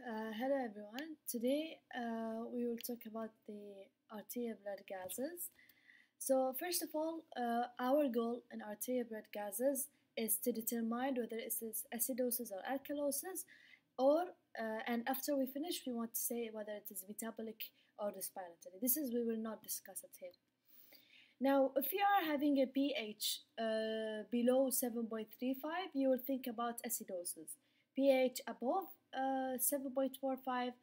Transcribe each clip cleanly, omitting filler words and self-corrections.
Hello everyone. Today we will talk about the arterial blood gases. So first of all, our goal in arterial blood gases is to determine whether it is acidosis or alkalosis, or and after we finish, we want to say whether it is metabolic or respiratory. This is we will not discuss it here. Now, if you are having a pH below 7.35, you will think about acidosis. pH above 7.45,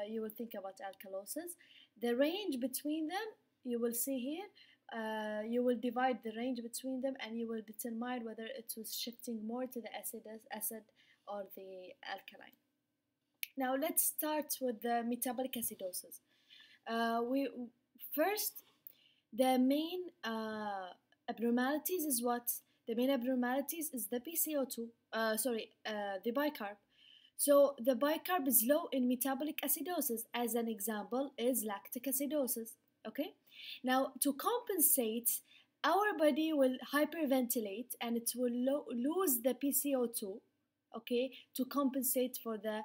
you will think about alkalosis. The range between them, you will see here, you will divide the range between them and you will determine whether it was shifting more to the acid or the alkaline. Now, let's start with the metabolic acidosis. First, the main abnormalities is what? The main abnormalities is the PCO2, the bicarb. So the bicarb is low in metabolic acidosis. As an example is lactic acidosis. Okay. Now to compensate, our body will hyperventilate and it will lose the PCO2. Okay, to compensate for the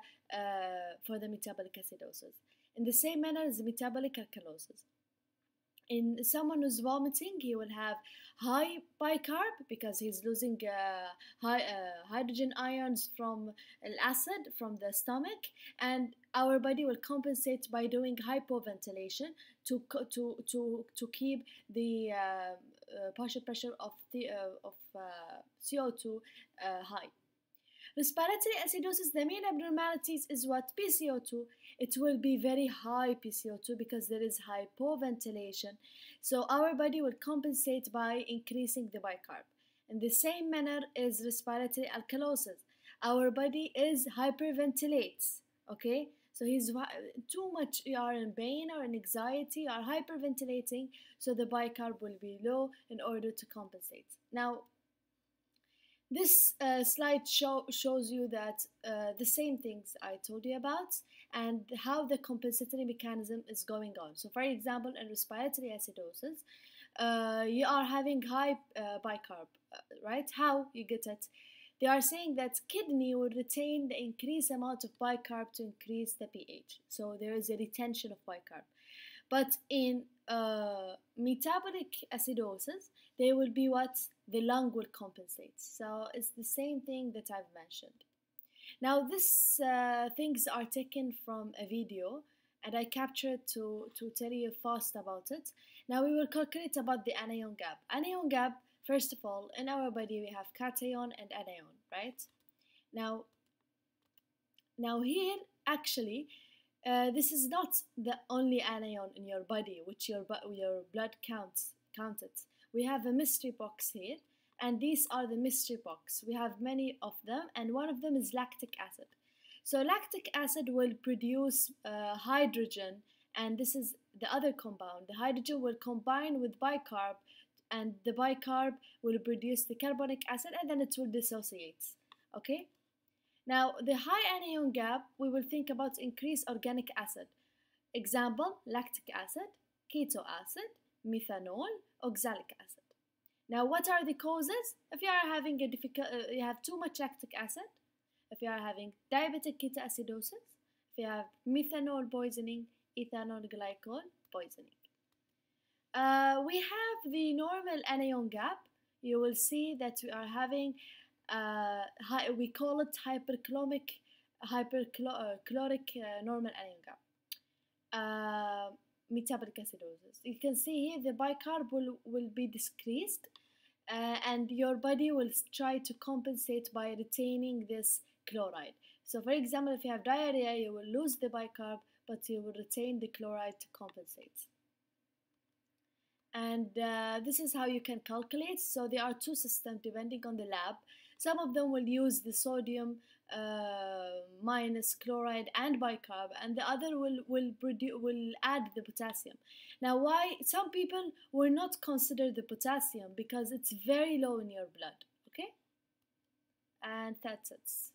metabolic acidosis. In the same manner as metabolic alkalosis. In someone who's vomiting, he will have high bicarb because he's losing hydrogen ions from acid from the stomach, and our body will compensate by doing hypoventilation to keep the partial pressure of CO2 high. Respiratory acidosis, the main abnormalities is what? PCO2. It will be very high PCO2 because there is hypoventilation. So our body will compensate by increasing the bicarb. In the same manner is respiratory alkalosis. Our body is hyperventilates. Okay? So he's too much, you are in pain or in anxiety or hyperventilating, so the bicarb will be low in order to compensate. Now, this slide shows you that the same things I told you about and how the compensatory mechanism is going on. So for example, in respiratory acidosis, you are having high bicarb, right? How you get it? They are saying that kidney will retain the increased amount of bicarb to increase the pH. So there is a retention of bicarb. But in metabolic acidosis, they will be what? The lung will compensate. So it's the same thing that I've mentioned. Now, these things are taken from a video and I captured to tell you fast about it. Now we will calculate about the anion gap. Anion gap, first of all, in our body we have cation and anion, right? Now here, actually, this is not the only anion in your body which your blood counted. We have a mystery box here, and these are the mystery box. We have many of them, and one of them is lactic acid. So lactic acid will produce hydrogen, and this is the other compound. The hydrogen will combine with bicarb, and the bicarb will produce the carbonic acid, and then it will dissociate. Okay? Now, the high anion gap, we will think about increased organic acid. Example, lactic acid, keto acid, methanol, oxalic acid. Now, what are the causes? If you are having you have too much lactic acid, if you are having diabetic ketoacidosis, if you have methanol poisoning, ethanol glycol poisoning. We have the normal anion gap. You will see that we are having we call it hyperchloric normal anion gap. Metabolic acidosis. You can see here the bicarb will be decreased, and your body will try to compensate by retaining this chloride. So for example, if you have diarrhea, you will lose the bicarb, but you will retain the chloride to compensate. And this is how you can calculate. So there are two systems depending on the lab. Some of them will use the sodium minus chloride and bicarb, and the other will add the potassium. Now, why some people will not consider the potassium? Because it's very low in your blood. Okay, and that's it.